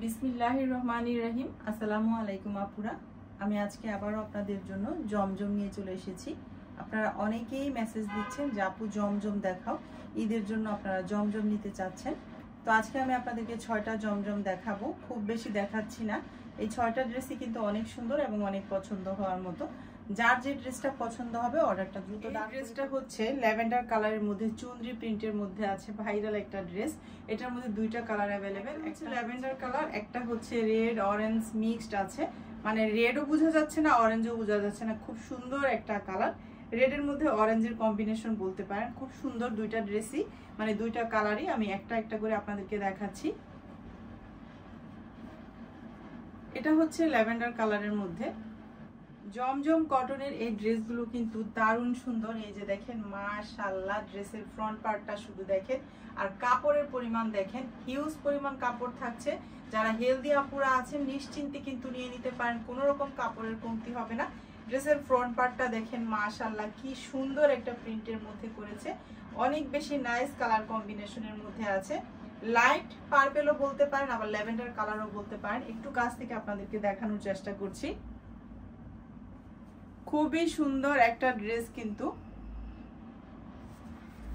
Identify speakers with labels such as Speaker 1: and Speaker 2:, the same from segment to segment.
Speaker 1: বিসমিল্লাহির রহমানির রহিম। আসসালামু আলাইকুম আপুরা। আমি আজকে আবারও আপনাদের জন্য জমজম নিয়ে চলে এসেছি। আপনারা অনেকেই মেসেজ দিচ্ছেন যে আপু জমজম দেখাও, ঈদের জন্য আপনারা জমজম নিতে চাচ্ছেন। তো আজকে আমি আপনাদেরকে 6টা জমজম দেখাবো, খুব বেশি দেখাচ্ছি না। এই 6টা ড্রেসই কিন্তু অনেক সুন্দর এবং অনেক পছন্দ হওয়ার মতো। যার যে ড্রেসটা পছন্দ হবে অর্ডারটা দ্রুত। ড্রেসটা হচ্ছে ল্যাভেন্ডার কালারের মধ্যে চুনরি প্রিন্টের মধ্যে আছে, ভাইরাল একটা ড্রেস। এটার মধ্যে দুইটা কালার অ্যাভেলেবেল, একটা ল্যাভেন্ডার কালার, একটা হচ্ছে রেড অরেঞ্জ মিক্সড আছে। মানে রেডও বোঝা যাচ্ছে না, অরেঞ্জও বোঝা যাচ্ছে না, খুব সুন্দর একটা কালার। রেডের মধ্যে অরেঞ্জের কম্বিনেশন বলতে পারেন। খুব সুন্দর দুইটা ড্রেসই, মানে দুইটা কালারই আমি একটা একটা করে আপনাদেরকে দেখাচ্ছি। এটা হচ্ছে ল্যাভেন্ডার কালারের মধ্যে জমজম কটনের এই ড্রেসগুলো কিন্তু দারুণ সুন্দর। এই যে দেখেন, মাশাআল্লাহ, ড্রেসের ফ্রন্ট পার্টটা শুধু দেখেন, আর কাপড়ের পরিমাণ দেখেন, হিউজ পরিমাণ কাপড় থাকছে। যারা হেলদি আপুরা আছেন নিশ্চিন্তে কিন্তু নিয়ে নিতে পারেন, কোনো রকম কাপড়ের কমতি হবে না। ড্রেসের ফ্রন্ট পার্টটা দেখেন, মাশাআল্লাহ কি সুন্দর একটা প্রিন্টের মধ্যে করেছে, অনেক বেশি নাইস কালার কম্বিনেশনের মধ্যে আছে। লাইট পার্পেলও বলতে পারেন, আবার ল্যাভেন্ডার কালারও বলতে পারেন। একটু কাছ থেকে আপনাদেরকে দেখানোর চেষ্টা করছি। খুবই সুন্দর একটা ড্রেস, কিন্তু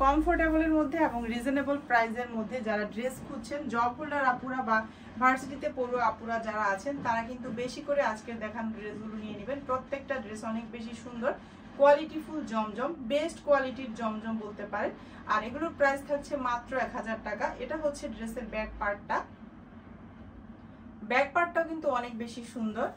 Speaker 1: কমফোর্টেবলের মধ্যে এবং রিজনেবল প্রাইসের মধ্যে। যারা ড্রেস খুঁজছেন, জব হোল্ডার আপুরা বা ভার্সিটিতে পড়ুয়া আপুরা যারা আছেন, তারা কিন্তু বেশি করে আজকের দেখানো ড্রেসগুলো নিয়ে নেবেন। প্রত্যেকটা ড্রেস অনেক বেশি সুন্দর, কোয়ালিটিফুল জমজম, বেস্ট কোয়ালিটির জমজম বলতে পারেন। আর এগুলোর প্রাইস থাকছে মাত্র 1000 টাকা। এটা হচ্ছে ড্রেসের ব্যাক পার্টটা। ব্যাক পার্টটাও কিন্তু অনেক বেশি সুন্দর।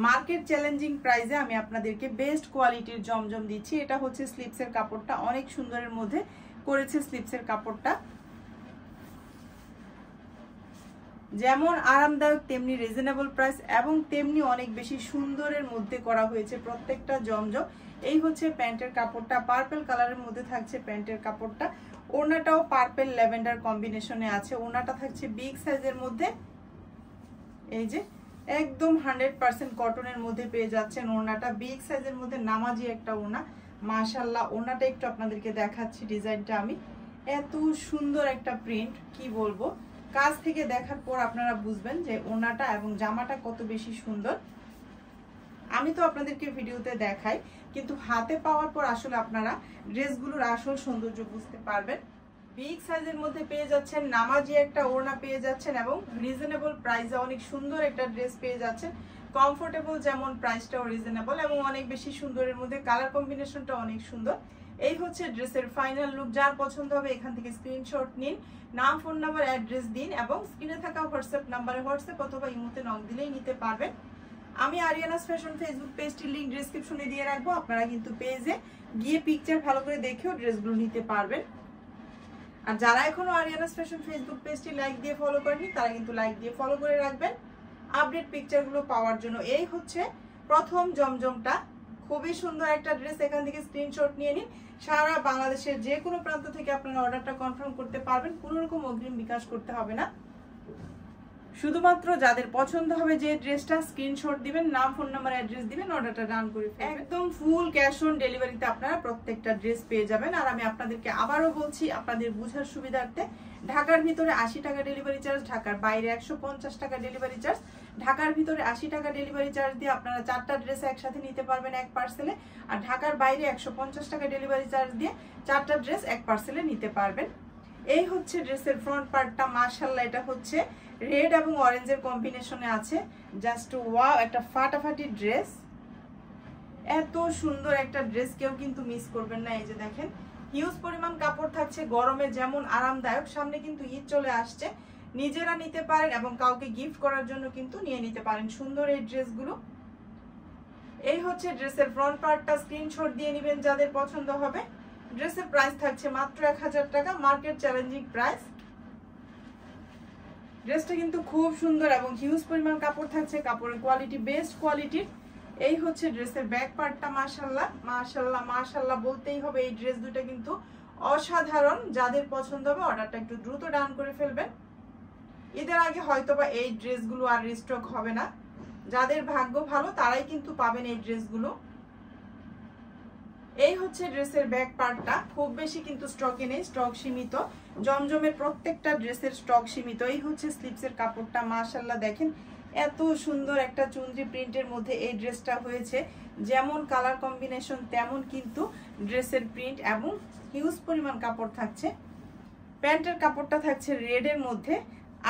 Speaker 1: মার্কেট চ্যালেঞ্জিং প্রাইসে আমি আপনাদেরকে বেস্ট কোয়ালিটির জমজম দিচ্ছি। এটা হচ্ছে স্লিপসের কাপড়টা, অনেক সুন্দরের মধ্যে করেছে স্লিপসের কাপড়টা। যেমন আরামদায়ক তেমনি রিজনেবল প্রাইস এবং তেমনি অনেক বেশি সুন্দরের মধ্যে করা হয়েছে প্রত্যেকটা জমজম। এই হচ্ছে প্যান্টের কাপড়টা, পার্পল কালারের মধ্যে থাকছে প্যান্টের কাপড়টা। ওড়নাটাও পার্পল ল্যাভেন্ডার কম্বিনেশনে আছে। ওড়নাটা থাকছে বিগ সাইজের মধ্যে। এই যে একদম 100% কটনের মধ্যে পেয়ে যাচ্ছেন ওড়নাটা, বিগ সাইজের মধ্যে নামাজি একটা ওড়না। মাশাআল্লাহ, ওড়নাটা একটু আপনাদেরকে দেখাচ্ছি ডিজাইনটা আমি। এত সুন্দর একটা প্রিন্ট, কি বলবো, কাছ থেকে দেখার পর আপনারা বুঝবেন যে ওড়নাটা এবং জামাটা কত বেশি সুন্দর। আমি তো আপনাদেরকে ভিডিওতে দেখাই, কিন্তু হাতে পাওয়ার পর আসলে আপনারা ড্রেসগুলোর আসল সৌন্দর্য বুঝতে পারবেন। বিগ সাইজের মধ্যে পেয়ে যাচ্ছেন, নামাজি একটা ওড়না পেয়ে যাচ্ছেন এবং রিজনেবল প্রাইসে অনেক সুন্দর একটা ড্রেস পেয়ে যাচ্ছেন। কমফোর্টেবল যেমন, প্রাইসটাও রিজনেবল এবং অনেক বেশি সুন্দরের মধ্যে। কালার কম্বিনেশনটা অনেক সুন্দর। এই হচ্ছে ড্রেসের ফাইনাল লুক। যার পছন্দ হবে এখান থেকে স্ক্রিনশট নিন, নাম, ফোন নাম্বার, অ্যাড্রেস দিন এবং স্ক্রিনে থাকা হোয়াটসঅ্যাপ নাম্বারে হোয়াটসঅ্যাপ অথবা ইমোতে নক দিলেই নিতে পারবেন। আমি আরিয়ানাস ফ্যাশন ফেসবুক পেজটির লিংক ডেসক্রিপশনে দিয়ে রাখবো। আপনারা কিন্তু পেজে গিয়ে পিকচার ভালো করে দেখেও ড্রেসগুলো নিতে পারবেন। আর যারা এখনো আরিয়ানাস ফ্যাশন ফেসবুক পেজটি লাইক দিয়ে ফলো করেনি, তারা কিন্তু লাইক দিয়ে ফলো করে রাখবেন আপডেট পিকচারগুলো পাওয়ার জন্য। এই হচ্ছে প্রথম জমজমটা, খুবই সুন্দর একটা ড্রেস। এখান থেকে স্ক্রিনশট নিয়ে নিন। সারা বাংলাদেশের যে কোনো প্রান্ত থেকে আপনারা অর্ডারটা কনফার্ম করতে পারবেন, কোনো রকম অগ্রিম বিকাশ করতে হবে না। শুধুমাত্র যাদের পছন্দ হবে যে ড্রেসটা স্ক্রিনশট দিবেন, নাম, ফোন নাম্বার, অ্যাড্রেস দিবেন, অর্ডারটা ডান করে ফেলবেন। একদম ফুল ক্যাশ অন ডেলিভারিতে আপনারা প্রত্যেকটা ড্রেস পেয়ে যাবেন। আর আমি আপনাদেরকে আবারও বলছি, আপনাদের বোঝার সুবিধার্থে, ঢাকার ভিতরে 80 টাকা ডেলিভারি চার্জ, ঢাকার বাইরে 150 টাকা ডেলিভারি চার্জ। ঢাকার ভিতরে 80 টাকা ডেলিভারি চার্জ দিয়ে আপনারা 4টা ড্রেস একসাথে নিতে পারবেন এক পার্সেলে। আর ঢাকার বাইরে 150 টাকা ডেলিভারি চার্জ দিয়ে 4টা ড্রেস এক পার্সেলে নিতে পারবেন। এই হচ্ছে ড্রেসের ফ্রন্ট পার্টটা। মাশাআল্লাহ, এটা হচ্ছে রেড এবং অরেঞ্জের কম্বিনেশনে আছে। জাস্ট ওয়াও, একটা ফাটাফাটি ড্রেস। এত সুন্দর একটা ড্রেস কেউ কিন্তু মিস করবেন না। এই যে দেখেন, হিউজ পরিমাণ কাপড় থাকছে, গরমে যেমন আরামদায়ক। সামনে কিন্তু ঈদ চলে আসছে, নিজেরা নিতে পারেন এবং কাউকে গিফট করার জন্য কিন্তু নিয়ে নিতে পারেন সুন্দর এই ড্রেসগুলো। এই হচ্ছে ড্রেসের ফ্রন্ট পার্টটা, স্ক্রিনশট দিয়ে নেবেন যাদের পছন্দ হবে। ড্রেসের প্রাইস থাকছে মাত্র 1000 টাকা, মার্কেট চ্যালেঞ্জিং প্রাইস। ড্রেসটা কিন্তু খুব সুন্দর এবং হিউজ পরিমাণ কাপড় থাকছে, কাপড়ের কোয়ালিটি বেস্ট কোয়ালিটির। এই হচ্ছে ড্রেসের ব্যাক পার্টটা। মাশাআল্লাহ, মাশাআল্লাহ, মাশাআল্লাহ বলতেই হবে, এই ড্রেস দুটো কিন্তু অসাধারণ। যাদের পছন্দ হবে অর্ডারটা একটু দ্রুত ডান করে ফেলবেন। ঈদের আগে হয়তোবা এই ড্রেসগুলো আর রিস্টক হবে না। যাদের ভাগ্য ভালো তারাই কিন্তু পাবেন এই ড্রেসগুলো। এই হচ্ছে ড্রেসের ব্যাক পার্টটা, খুব বেশি কিন্তু স্টকে নেই, স্টক সীমিত। জমজমের প্রত্যেকটা ড্রেসের স্টক সীমিত। এই হচ্ছে স্লিপসের কাপড়টা, মাশাআল্লাহ দেখেন এত সুন্দর একটা চুনরি প্রিন্টের মধ্যে এই ড্রেসটা হয়েছে। যেমন কালার কম্বিনেশন তেমন কিন্তু ড্রেসের প্রিন্ট এবং হিউজ পরিমাণ কাপড় থাকছে। প্যান্টের কাপড়টা থাকছে রেডের মধ্যে,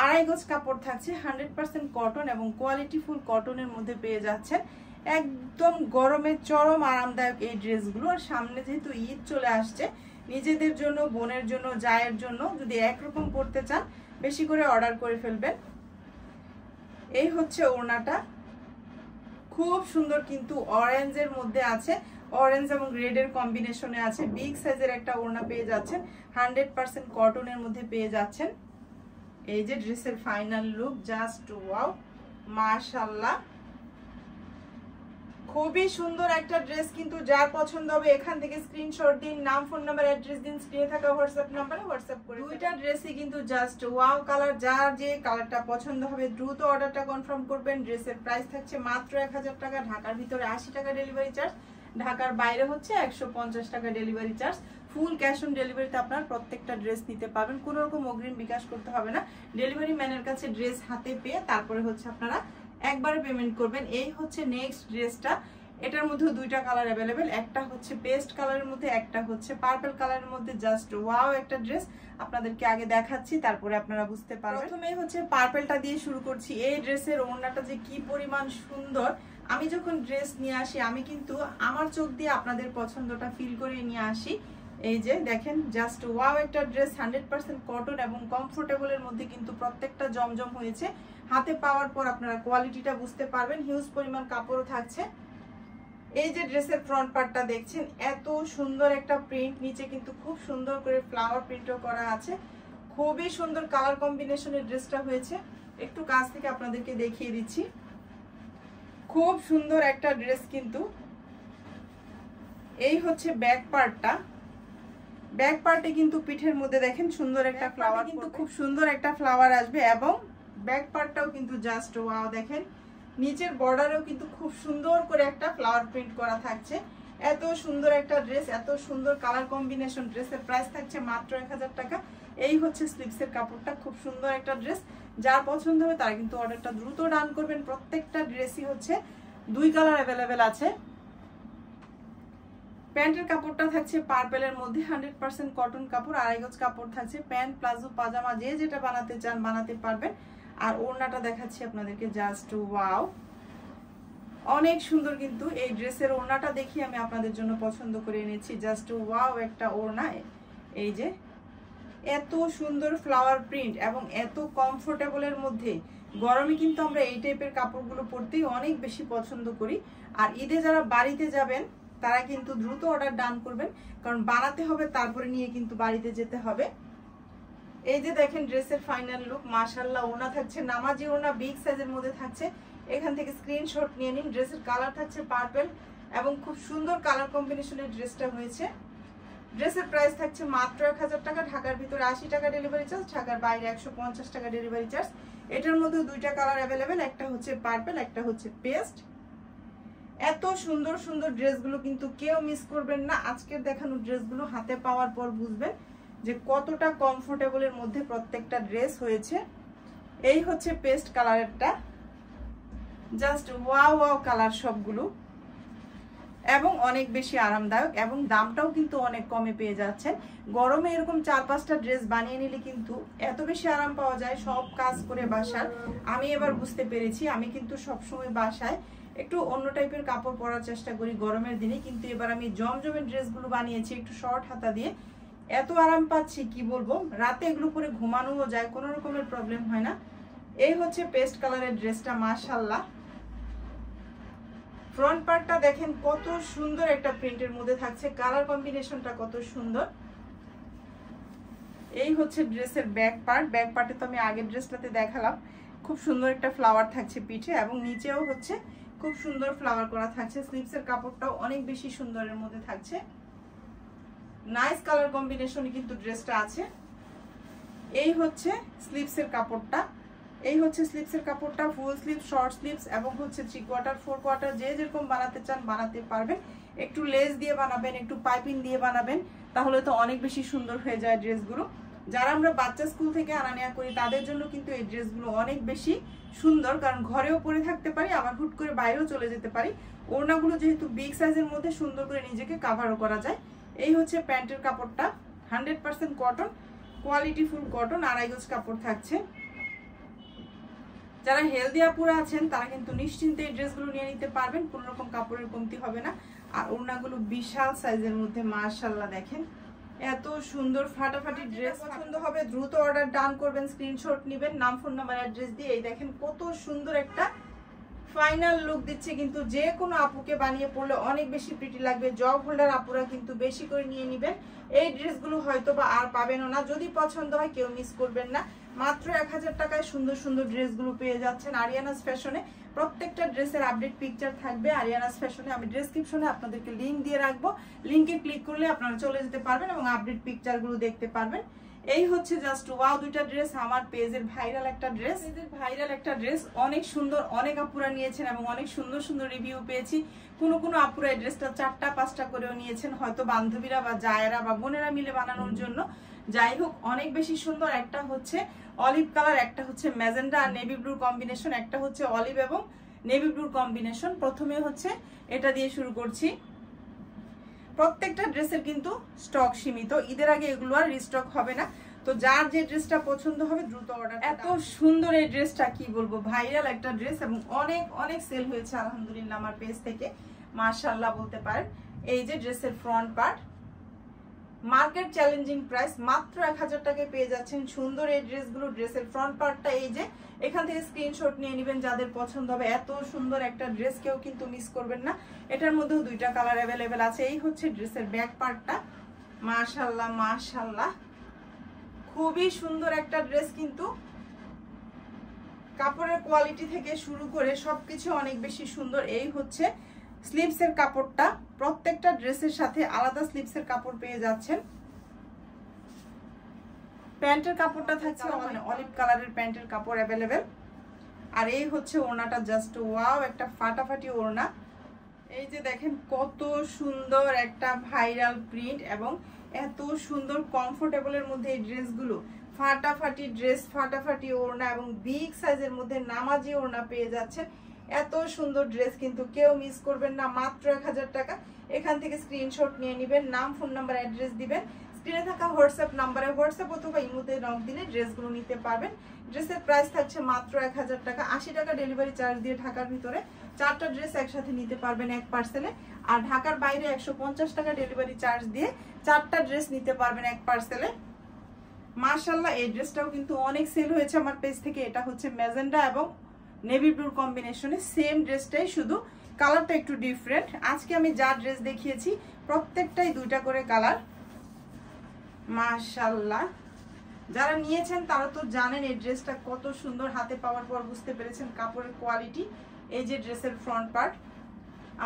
Speaker 1: 2.5 গজ কাপড় থাকছে, 100% কটন এবং কোয়ালিটি ফুল কটনের মধ্যে পেয়ে যাচ্ছেন। একদম গরমে চরম আরামদায়ক এই ড্রেসগুলো। আর সামনে যেহেতু ঈদ চলে আসছে, নিজেদের জন্য, বোনের জন্য, জায়ের জন্য যদি একরকম পরতে চান বেশি করে অর্ডার করে ফেলবেন। এই হচ্ছে ওড়নাটা, খুব সুন্দর কিন্তু অরেঞ্জের মধ্যে আছে, অরেঞ্জ এবং রেডের কম্বিনেশনে আছে। বিগ সাইজের একটা ওড়না পেয়ে যাচ্ছেন, 100% কটনের মধ্যে পেয়ে যাচ্ছেন। এই যে ড্রেসের ফাইনাল লুক, জাস্ট ওয়াও, মাশাআল্লাহ খুবই সুন্দর একটা ড্রেস। কিন্তু যার পছন্দ হবে এখান থেকে স্ক্রিনশট দিন, নাম, ফোন নাম্বার, অ্যাড্রেস দিন, স্ক্রিনে থাকা হোয়াটসঅ্যাপ নাম্বারে হোয়াটসঅ্যাপ করে। দুইটা ড্রেসই কিন্তু জাস্ট ওয়াও কালার, যার যে কালারটা পছন্দ হবে দ্রুত অর্ডারটা কনফার্ম করবেন। ড্রেসের প্রাইস থাকছে মাত্র 1000 টাকা, ঢাকার ভিতরে 80 টাকা ডেলিভারি চার্জ, ঢাকার বাইরে হচ্ছে 150 টাকা delivery charge. Full cash on ডেলিভারিতে আপনার প্রত্যেকটা ড্রেস নিতে পারবেন, কোনো রকম অগ্রিম বিকাশ করতে হবে না। ডেলিভারি ম্যানের কাছে ড্রেস হাতে পেয়ে তারপরে হচ্ছে আপনারা একবারে পেমেন্ট করবেন। এই হচ্ছে নেক্সট ড্রেসটা, এটার মধ্যে দুইটা কালার অ্যাভেলেবেল, একটা হচ্ছে পেস্ট কালারের মধ্যে, একটা হচ্ছে পার্পল কালারের মধ্যে। জাস্ট ওয়াও একটা ড্রেস, আপনাদেরকে আগে দেখাচ্ছি তারপরে আপনারা বুঝতে পারবেন। প্রথমে হচ্ছে পার্পলটা দিয়ে শুরু করছি। এই ড্রেসের ওড়নাটা যে কি পরিমাণ সুন্দর, আমি যখন ড্রেস নিয়ে আসি আমি কিন্তু আমার চোখ দিয়ে আপনাদের পছন্দটা ফিল করে নিয়ে আসি। এই যে দেখেন জাস্ট ওয়াও একটা ড্রেস, 100% কটন এবং কমফোর্টেবলের মধ্যে কিন্তু প্রত্যেকটা জমজম হয়েছে। হাতে পাওয়ার পর আপনারা কোয়ালিটিটা বুঝতে পারবেন, হিউজ পরিমাণ কাপড়ও থাকছে। এই যে ড্রেসের ফ্রন্ট পার্টটা দেখছেন, এত সুন্দর একটা প্রিন্ট, নিচে কিন্তু খুব সুন্দর করে ফ্লাওয়ার প্রিন্টও করা আছে। খুবই সুন্দর কালার কম্বিনেশনের ড্রেসটা হয়েছে। একটু কাছ থেকে আপনাদেরকে দেখিয়ে দিচ্ছি, খুব সুন্দর একটা ড্রেস কিন্তু। এই হচ্ছে ব্যাক পার্টটা, ব্যাক পার্টে কিন্তু পিঠের মধ্যে দেখেন সুন্দর একটা ফ্লাওয়ার, কিন্তু খুব সুন্দর একটা ফ্লাওয়ার আসবে এবং ব্যাক পার্টটাও কিন্তু জাস্ট ওয়াও দেখেন, নিচের বর্ডারেও কিন্তু খুব সুন্দর করে একটা ফ্লাওয়ার প্রিন্ট করা থাকছে। এত সুন্দর একটা ড্রেস, এত সুন্দর কালার কম্বিনেশন। ড্রেসের প্রাইস থাকছে মাত্র 1000 টাকা। এই হচ্ছে স্লিভসের কাপড়টা, খুব সুন্দর একটা ড্রেস। যার পছন্দ হবে তারা কিন্তু অর্ডারটা দ্রুত ডান করবেন। প্রত্যেকটা ড্রেসই হচ্ছে 2 কালার অ্যাভেলেবেল আছে। প্যান্টের কাপড়টা থাকছে পার্পেলের মধ্যে, 100% কটন কাপড়, 2.5 গজ কাপড় থাকছে। প্যান্ট, প্লাজো, পাজামা যে যেটা বানাতে চান বানাতে পারবেন। আর ওড়নাটা দেখাচ্ছি আপনাদেরকে, জাস্ট ওয়াও অনেক সুন্দর কিন্তু এই ড্রেসের ওড়নাটা দেখি আমি আপনাদের জন্য পছন্দ করে এনেছি। জাস্ট ওয়াও একটা ওড়না। এই যে এত সুন্দর ফ্লাওয়ার প্রিন্ট এবং এত কমফোর্টেবলের মধ্যে, গরমে কিন্তু আমরা এই টাইপের কাপড়গুলো পরতেই অনেক বেশি পছন্দ করি। আর ঈদে যারা বাড়িতে যাবেন তারা কিন্তু দ্রুত অর্ডার ডান করবেন, কারণ বানাতে হবে তারপরে নিয়ে কিন্তু বাড়িতে যেতে হবে। এই যে দেখেন ড্রেসের ফাইনাল লুক, মাশাআল্লাহ। ওড়না থাকছে নামাজি ওড়না, বিগ সাইজের মধ্যে থাকছে। এখান থেকে স্ক্রিনশট নিয়ে নিন। ড্রেসের কালার থাকছে পার্পল এবং খুব সুন্দর কালার কম্বিনেশনের ড্রেসটা হয়েছে। ড্রেসের প্রাইস থাকছে মাত্র 1000 টাকা, ঢাকার ভিতরে 80 টাকা ডেলিভারি চার্জ, ঢাকার বাইরে 150 টাকা ডেলিভারি চার্জ। এটার মধ্যে দুইটা কালার অ্যাভেলেবেল, একটা হচ্ছে পার্পল, একটা হচ্ছে পেস্ট। এত সুন্দর সুন্দর ড্রেসগুলো কিন্তু কেউ মিস করবেন না। আজকের দেখানো ড্রেসগুলো হাতে পাওয়ার পর বুঝবেন যে কতটা কমফোর্টেবলের মধ্যে প্রত্যেকটা ড্রেস হয়েছে। এই হচ্ছে পেস্ট কালারেরটা, জাস্ট ওয়াও ওয়াও কালার সবগুলো এবং অনেক বেশি আরামদায়ক এবং দামটাও কিন্তু অনেক কমে পেয়ে যাচ্ছেন। গরমে এরকম 4-5টা ড্রেস বানিয়ে নিলে কিন্তু এত বেশি আরাম পাওয়া যায় সব কাজ করে বাসার। আমি এবার বুঝতে পেরেছি, আমি কিন্তু সবসময় বাসায় একটু অন্য টাইপের কাপড় পরার চেষ্টা করি গরমের দিনে, কিন্তু এবার আমি জমজমের ড্রেসগুলো বানিয়েছি একটু শর্ট হাতা দিয়ে। এত আরাম পাচ্ছি কি বলবো, রাতে এগুলো পরে ঘুমানোও যায়, কোনো রকমের প্রবলেম হয় না। এই হচ্ছে পেস্ট কালারের ড্রেসটা, মাশাআল্লাহ। ফ্রন্ট পার্টটা দেখেন কত সুন্দর একটা প্রিন্টের মধ্যে থাকছে, কালার কম্বিনেশনটা কত সুন্দর। এই হচ্ছে ড্রেসের ব্যাক পার্ট। ব্যাক পার্টে তো আমি আগের ড্রেসটাতে দেখালাম, খুব সুন্দর একটা ফ্লাওয়ার থাকছে পিঠে এবং নিচেও হচ্ছে খুব সুন্দর ফ্লাওয়ার করা থাকছে। স্লিভসের কাপড়টাও অনেক বেশি সুন্দরের মধ্যে থাকছে, নাইস কালার কম্বিনেশনে কিন্তু ড্রেসটা আছে। এই হচ্ছে স্লিভসের কাপড়টা, এই হচ্ছে স্লিপসের কাপড়টা, ফুল স্লিভ, শর্ট স্লিভস এবং হচ্ছে 3/4 4/4 যে যেরকম বানাতে চান বানাতে পারবেন। একটু লেস দিয়ে বানাবেন, একটু পাইপিং দিয়ে বানাবেন, তাহলে তো অনেক বেশি সুন্দর হয়ে যায় ড্রেসগুলো। যারা আমরা বাচ্চা স্কুল থেকে আনা নেওয়া করি তাদের জন্য কিন্তু এই ড্রেসগুলো অনেক বেশি সুন্দর, কারণ ঘরেও পরে থাকতে পারি, আবার হুট করে বাইরেও চলে যেতে পারি। ওড়নাগুলো যেহেতু বিগ সাইজের মধ্যে সুন্দর করে নিজেকে কাভারও করা যায়। এই হচ্ছে প্যান্টের কাপড়টা, 100% কটন, কোয়ালিটি ফুল কটন, 2.5 গজ কাপড় থাকছে। যারা হেলদি আপুরা আছেন তারা কিন্তু নিশ্চিন্তে এই ড্রেসগুলো নিয়ে নিতে পারবেন, কোনো রকম কাপড়ের কমতি হবে না। আর ওড়নাগুলো বিশাল সাইজের মধ্যে, মাশাআল্লাহ দেখেন এত সুন্দর ফাটাফাটি ড্রেস। পছন্দ হবে দ্রুত অর্ডার ডান করবেন, স্ক্রিনশট নেবেন, নাম ফোন নাম্বার অ্যাড্রেস দিয়ে। এই দেখেন কত সুন্দর একটা ফাইনাল লুক দিচ্ছে, কিন্তু যে কোনো আপুকে বানিয়ে পড়লে অনেক বেশি প্রিটি লাগবে। জব হোল্ডার আপুরা কিন্তু বেশি করে নিয়ে নেবেন, এই ড্রেসগুলো হয়তো বা আর পাবেনও না। যদি পছন্দ হয় কেউ মিস করবেন না। মাত্র 1000 টাকায় সুন্দর সুন্দর ড্রেসগুলো পেয়ে যাচ্ছেন আরিয়ানাস ফ্যাশনে। প্রত্যেকটা ড্রেসের আপডেট পিকচার থাকবে আরিয়ানাস ফ্যাশনে। আমি ডেসক্রিপশনে আপনাদেরকে লিংক দিয়ে রাখবো, লিংকে ক্লিক করলে আপনারা চলে যেতে পারবেন এবং আপডেট পিকচারগুলো দেখতে পারবেন। এই হচ্ছে জাস্ট ওয়াও দুইটা ড্রেস, আমার পেজের ভাইরাল একটা ড্রেস, অনেক সুন্দর, অনেক আপুরা নিয়েছেন এবং অনেক সুন্দর সুন্দর রিভিউ পেয়েছি। কোনো আপুরা এই ড্রেসটা 4টা 5টা করেও নিয়েছেন, হয়তো বান্ধবীরা বা জায়েরা বা বোনেরা মিলে বানানোর জন্য। যাই হোক অনেক বেশি সুন্দর। একটা হচ্ছে অলিভ কালার, একটা হচ্ছে ম্যাজেন্ডা আর নেভি ব্লুর কম্বিনেশন, একটা হচ্ছে অলিভ এবং নেভি ব্লুর কম্বিনেশন। প্রথমে হচ্ছে এটা দিয়ে শুরু করছি। প্রত্যেকটা ড্রেসের কিন্তু স্টক সীমিত, ঈদের আগে এগুলো আর রিস্টক হবে না। তো যার যে ড্রেসটা পছন্দ হবে দ্রুত অর্ডার। এত সুন্দর এই ড্রেসটা কি বলবো, ভাইরাল একটা ড্রেস এবং অনেক অনেক সেল হয়েছে আলহামদুলিল্লাহ আমার পেজ থেকে, মাশাআল্লাহ বলতে পারেন। এই যে ড্রেসের front part, market challenging price, মাত্র 1000 টাকায় পেয়ে যাচ্ছেন সুন্দর এই ড্রেসগুলো। ড্রেসের ফ্রন্ট পার্টটা এই যে, এখান থেকে স্ক্রিনশট নিয়ে নেবেন যাদের পছন্দ হবে। এত সুন্দর একটা ড্রেস কেউ কিন্তু মিস করবেন না। এটার মধ্যেও 2টা কালার অ্যাভেলেবেল আছে। এই হচ্ছে ড্রেসের ব্যাক পার্টটা, মাশাআল্লাহ মাশাআল্লাহ খুবই সুন্দর একটা ড্রেস, কিন্তু কাপড়ের কোয়ালিটি থেকে শুরু করে সবকিছু অনেক বেশি সুন্দর। এই হচ্ছে স্লিভসের কাপড়টা, প্রত্যেকটা ড্রেসের সাথে আলাদা স্লিভসের কাপড় পেয়ে যাচ্ছেন। প্যান্টের কাপড়টা থাকছে মানে অলিভ কালারের প্যান্টের কাপড় অ্যাভেলেবেল। আর এই হচ্ছে ওড়নাটা, জাস্ট ওয়াও একটা ফাটাফাটি ওড়না। এই যে দেখেন কত সুন্দর একটা ভাইরাল প্রিন্ট এবং এত সুন্দর কমফোর্টেবলের মধ্যে এই ড্রেসগুলো। ফাটাফাটি ড্রেস, ফাটাফাটি ওড়না এবং বিগ সাইজের মধ্যে নামাজি ওড়না পেয়ে যাচ্ছে। এত সুন্দর ড্রেস কিন্তু কেউ মিস করবেন না, মাত্র 1000 টাকা। এখান থেকে স্ক্রিনশট নিয়ে নেবেন, নাম ফোন নাম্বার অ্যাড্রেস দিবেন। স্ক্রিনে থাকা হোয়াটসঅ্যাপ নাম্বারে হোয়াটসঅ্যাপ অথবা ইমোতে নক দিলে ড্রেসগুলো নিতে পারবেন। ড্রেসের প্রাইস থাকছে মাত্র 1000 টাকা, 80 টাকা ডেলিভারি চার্জ দিয়ে ঢাকার ভিতরে 4টা ড্রেস একসাথে নিতে পারবেন এক পার্সেলে। আর ঢাকার বাইরে 150 টাকা ডেলিভারি চার্জ দিয়ে 4টা ড্রেস নিতে পারবেন এক পার্সেলে। মাশাআল্লাহ এই ড্রেসটাও কিন্তু অনেক সেল হয়েছে আমার পেজ থেকে। এটা হচ্ছে ম্যাজেন্ডা এবং নেভি ব্লুর কম্বিনেশনে, সেম ড্রেসটাই, শুধু কালারটা একটু ডিফারেন্ট। আজকে আমি যা ড্রেস দেখিয়েছি প্রত্যেকটাই 2টা করে কালার। মাশাআল্লাহ যারা নিয়েছেন তারা তো জানেন এই ড্রেসটা কত সুন্দর, হাতে পাওয়ার পর বুঝতে পেরেছেন কাপড়ের কোয়ালিটি। এই যে ড্রেসের ফ্রন্ট পার্ট,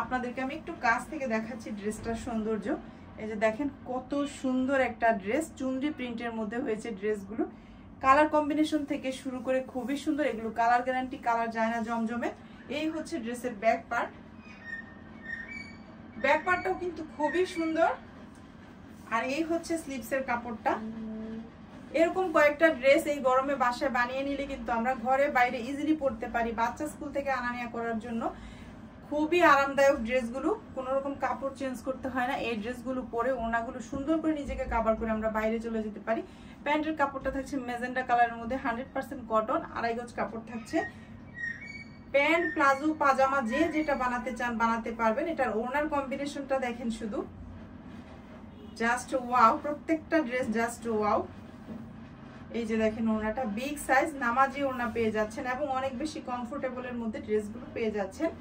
Speaker 1: আপনাদেরকে আমি একটু কাছ থেকে দেখাচ্ছি ড্রেসটার সৌন্দর্য। এই যে দেখেন কত সুন্দর একটা ড্রেস, চুনরি প্রিন্টের মধ্যে হয়েছে ড্রেসগুলো। কালার কম্বিনেশন থেকে শুরু করে খুবই সুন্দর, এগুলো কালার গ্যারান্টি, কালার যায় না জমজমে। এই হচ্ছে ড্রেসের ব্যাক পার্ট, ব্যাক পার্টটাও কিন্তু খুবই সুন্দর। আর এই হচ্ছে স্লিভসের কাপড়টা। এরকম কয়েকটা ড্রেস এই গরমে বাসায় বানিয়ে নিলে কিন্তু আমরা ঘরে বাইরে ইজিলি পরতে পারি, বাচ্চা স্কুল থেকে আনা নেওয়া করার জন্য খুবই আরামদায়ক ড্রেসগুলো, কোনো রকম কাপড় চেঞ্জ করতে হয় না। এই ড্রেসগুলো পরে ওড়নাগুলো সুন্দর করে নিজেকে কাভার করে আমরা বাইরে চলে যেতে পারি। প্যান্টের কাপড়টা থাকছে ম্যাজেন্ডা কালারের মধ্যে, 100% কটন, 2.5 গজ কাপড় থাকছে। প্যান্ট, প্লাজো, পাজামা যে যেটা বানাতে চান বানাতে পারবেন। এটার ওড়নার কম্বিনেশনটা দেখেন শুধু, জাস্ট ওয়াও, প্রত্যেকটা ড্রেস জাস্ট ওয়াও। এই যে দেখেন ওড়নাটা বিগ সাইজ নামাজি ওড়না পেয়ে যাচ্ছেন এবং অনেক বেশি কমফোর্টেবলের মধ্যে ড্রেসগুলো পেয়ে যাচ্ছেন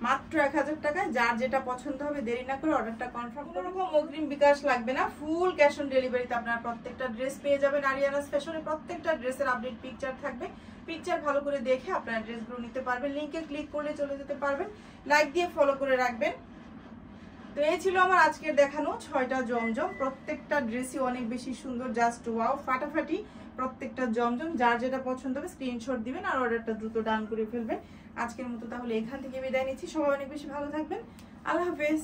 Speaker 1: মাত্র 1000 টাকায়। যার যেটা পছন্দ হবে দেরি না করে অর্ডারটা কনফার্ম করুন। কোনো অগ্রিম বিকাশ লাগবে না, ফুল ক্যাশ অন ডেলিভারিতে আপনারা প্রত্যেকটা ড্রেস পেয়ে যাবেন আরিয়ানাস ফ্যাশনে। প্রত্যেকটা ড্রেসের আপডেট পিকচার থাকবে, পিকচার ভালো করে দেখে আপনারা ড্রেসগুলো নিতে পারবেন। লিংকে ক্লিক করলে চলে যেতে পারবেন, লাইক দিয়ে ফলো করে রাখবেন। তো এই ছিল আমার আজকের দেখানো 6টা জমজম। প্রত্যেকটা ড্রেসই অনেক বেশি সুন্দর, জাস্ট ওয়াও, ফাটাফাটি প্রত্যেকটা জমজম। যার যেটা পছন্দ হবে স্ক্রিনশট দিবেন আর অর্ডারটা দ্রুত ডান করে ফেলবেন। আজকের মতো তাহলে এখান থেকে বিদায় নিচ্ছি। সবাই অনেক বেশি ভালো থাকবেন। আল্লাহ হাফেজ।